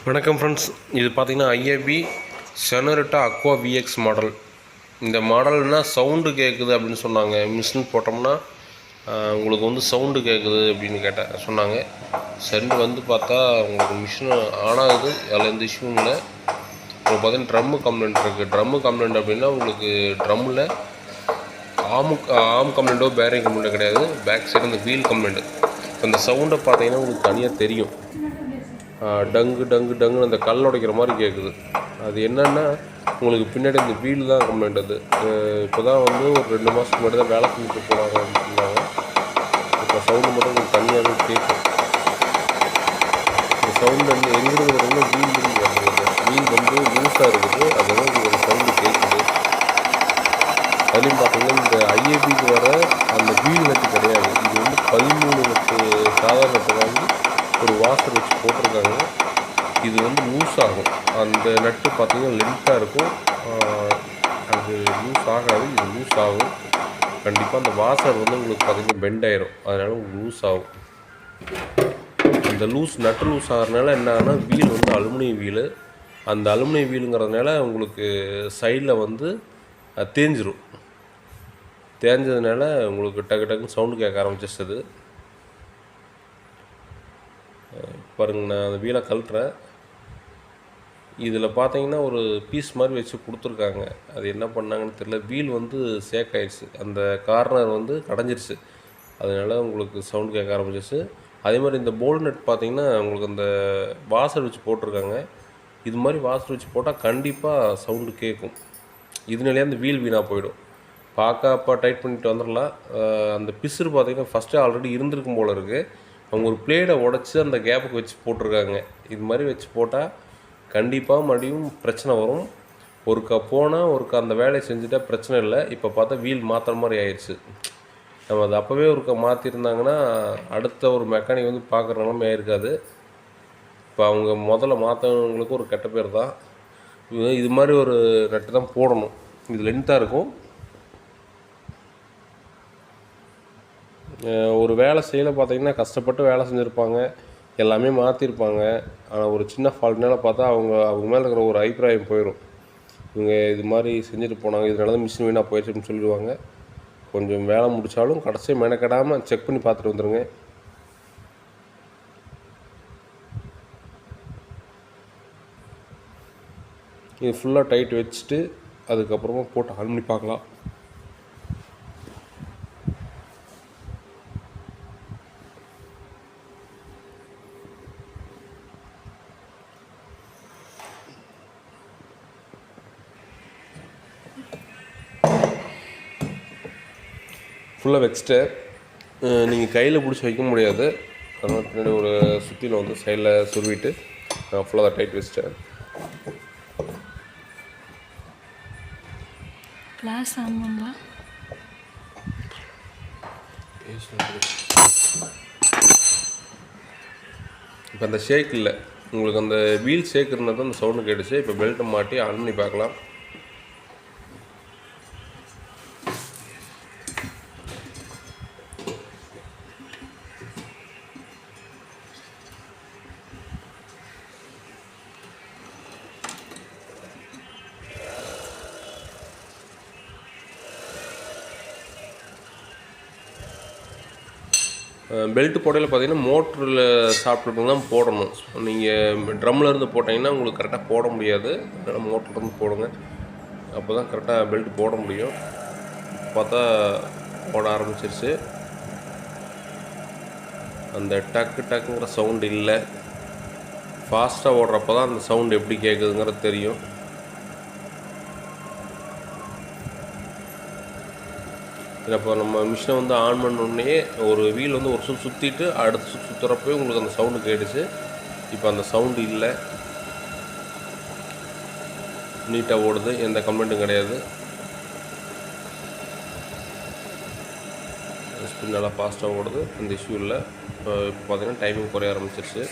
வணக்கம் ஃப்ரெண்ட்ஸ், இது பார்த்திங்கன்னா ஐஏபி செனரிட்டா அக்வா விஎக்ஸ் மாடல். இந்த மாடல்னால் சவுண்டு கேட்குது அப்படின்னு சொன்னாங்க. மிஷின் போட்டோம்னா உங்களுக்கு வந்து சவுண்டு கேட்குது அப்படின்னு சொன்னாங்க. சென்ட் வந்து பார்த்தா உங்களுக்கு மிஷின் ஆன் ஆகுது, அதில் எந்த இஷ்யூவும் இல்லை. உங்களுக்கு பார்த்தீங்கன்னா ட்ரம்மு கம்ப்ளைண்ட் இருக்குது. ட்ரம்மு கம்ப்ளைண்ட் அப்படின்னா உங்களுக்கு ட்ரம்மில் ஆம் கம்ப்ளைண்ட்டோ பேரிங் கம்ப்ளைண்ட்டோ கிடையாது, பேக் சைடு அந்த வீல் கம்ப்ளைண்ட்டு. அந்த சவுண்டை பார்த்தீங்கன்னா உங்களுக்கு தனியாக தெரியும். டங்கு டங்கு டங்குன்னு அந்த கல் உடைக்கிற மாதிரி கேட்குது. அது என்னென்னா உங்களுக்கு பின்னாடி இந்த வீல் தான் கம்ப்ளைண்ட். அது இப்போ தான் வந்து ஒரு 2 மாதத்துக்கு முன்னாடி தான் வேலை செஞ்சுட்டு போனாங்க அப்படின்னு சொன்னாங்க. இப்போ சவுண்டு மட்டும் உங்களுக்கு தனியாகவே கேட்கும். இந்த சவுண்டு வந்து எங்கிருந்து வருதுன்னா வீல் வந்து லூஸாக இருக்குது, அது வந்து உங்களுக்கு சவுண்டு கேட்குது. அதுலேயும் பார்த்தீங்கன்னா இந்த ஐஏபிக்கு வர அந்த வீல் நட்டு கிடையாது. இது வந்து 13 நட்டு சாதாரண நட்டு வாங்கி ஒரு வாசர் வச்சு போட்டிருக்காங்க. இது வந்து லூஸ் ஆகும். அந்த நட்டு பார்த்திங்கன்னா லென்த்தாக இருக்கும், அது லூஸ் ஆகாது. இது லூஸ் ஆகும் கண்டிப்பாக. அந்த வாசர் வந்து உங்களுக்கு பார்த்திங்கன்னா பெண்ட் ஆயிரும், அதனால் உங்களுக்கு லூஸ் ஆகும். அந்த நட்டு லூஸ் ஆகிறதுனால என்ன ஆகுனா வீல் வந்து அலுமினியம் வீலு. அந்த அலுமினியம் வீலுங்கிறதுனால உங்களுக்கு சைடில் வந்து தேஞ்சிரும். தேஞ்சதுனால உங்களுக்கு டக்கு டக்குன்னு சவுண்டு கேட்க ஆரம்பிச்சிருச்சு. பாருங்க, நான் அந்த வீலை கழட்டுறேன். இதில் பார்த்தீங்கன்னா ஒரு பீஸ் மாதிரி வச்சு கொடுத்துருக்காங்க. அது என்ன பண்ணாங்கன்னு தெரியல. வீல் வந்து சேக் ஆயிடுச்சு, அந்த கார்னர் வந்து கடைஞ்சிருச்சு. அதனால் உங்களுக்கு சவுண்டு கேட்க ஆரம்பிச்சிச்சு. அதே மாதிரி இந்த போல்ட் நட் பார்த்தீங்கன்னா உங்களுக்கு அந்த வாசர் வச்சு போட்டிருக்காங்க. இது மாதிரி வாசர் வச்சு போட்டால் கண்டிப்பாக சவுண்டு கேட்கும். இதனாலே அந்த வீல் வீணாக போயிடும். பார்க்க அப்போ டைட் பண்ணிட்டு வந்துடலாம். அந்த பிசுறு பார்த்தீங்கன்னா ஃபஸ்ட்டு ஆல்ரெடி இருந்திருக்கும் போல் இருக்குது. அவங்க ஒரு பிளேடை உடச்சி அந்த கேப்புக்கு வச்சு போட்டிருக்காங்க. இது மாதிரி வச்சு போட்டால் கண்டிப்பாக மறுபடியும் பிரச்சனை வரும். ஒருக்கா போனால் ஒருக்கா அந்த வேலையை செஞ்சுட்டா பிரச்சனை இல்லை. இப்போ பார்த்தா வீல் மாற்றுற மாதிரி ஆயிடுச்சு. நம்ம அது அப்போவே ஒருக்கா மாற்றிருந்தாங்கன்னா அடுத்த ஒரு மெக்கானிக் வந்து பார்க்குற நிலமே இருக்காது. இப்போ அவங்க முதல்ல மாற்றவங்களுக்கு ஒரு கெட்ட பேர் தான். இது மாதிரி ஒரு நட்டு தான் போடணும். இது லென்த்தாக இருக்கும். ஒரு வேலை செய்யலை பார்த்தீங்கன்னா கஷ்டப்பட்டு வேலை செஞ்சுருப்பாங்க, எல்லாமே மாற்றிருப்பாங்க. ஆனால் ஒரு சின்ன ஃபால்ட்னால பார்த்தா அவங்க மேலே இருக்கிற ஒரு அபிப்பிராயம் போயிடும். இவங்க இது மாதிரி செஞ்சுட்டு போனாங்க, இதனால தான் மிஷின் வீணாக போயிடுச்சு அப்படின்னு சொல்லிடுவாங்க. கொஞ்சம் வேலை முடித்தாலும் கடைசியாக மெனக்கெடாமல் செக் பண்ணி பார்த்துட்டு வந்துடுங்க. இது ஃபுல்லாக டைட் வச்சுட்டு அதுக்கப்புறமா போட்டு ஆன் பண்ணி பார்க்கலாம். ஃபுல்லாக வச்சுட்டு நீங்கள் கையில் பிடிச்சி வைக்க முடியாது. அதனால் பின்னாடி ஒரு சுற்றியில் வந்து சைடில் சுருவிட்டு நான் ஃபுல்லாக டைட் வச்சுட்டேன். இப்போ அந்த ஷேக் இல்லை, உங்களுக்கு அந்த வீல் ஷேக் இருந்தால் தான் அந்த சவுண்டு கேட்டுச்சு. இப்போ பெல்ட்டை மாட்டி ஆன் பண்ணி பார்க்கலாம். பெல்ட்டு போடையில் பார்த்தீங்கன்னா மோட்டரில் சாப்பிட்ருப்பீங்க தான் போடணும். நீங்கள் ட்ரம்மில் இருந்து போட்டிங்கன்னா உங்களுக்கு கரெக்டாக போட முடியாது. அதனால் மோட்டர்லேருந்து போடுங்க, அப்போ தான் கரெக்டாக பெல்ட் போட முடியும். பார்த்தா போட ஆரம்பிச்சிருச்சு. அந்த டக்கு டக்குங்கிற சவுண்டு இல்லை. ஃபாஸ்ட்டாக ஓடுறப்போ தான் அந்த சவுண்டு எப்படி கேட்குதுங்கிறது தெரியும். இப்போ நம்ம மிஷினை வந்து ஆன் பண்ணோடனே ஒரு வீல் வந்து ஒரு சுற்றிட்டு அடுத்து சுற்றுறப்போ உங்களுக்கு அந்த சவுண்டு கேட்டுச்சு. இப்போ அந்த சவுண்டு இல்லை, நீட்டாக ஓடுது, எந்த கம்ப்ளைண்ட்டும் கிடையாது. ஸ்பின் நல்லா ஃபாஸ்ட்டாக ஓடுது, அந்த இஷ்யூ இல்லை. இப்போ பார்த்திங்கன்னா டைமிங் குறைய ஆரம்பிச்சிருச்சு.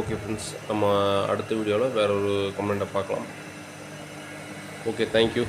ஓகே ஃப்ரெண்ட்ஸ், நம்ம அடுத்த வீடியோவில் வேறு ஒரு கம்ப்ளைண்ட்டை பார்க்கலாம். Okay, thank you.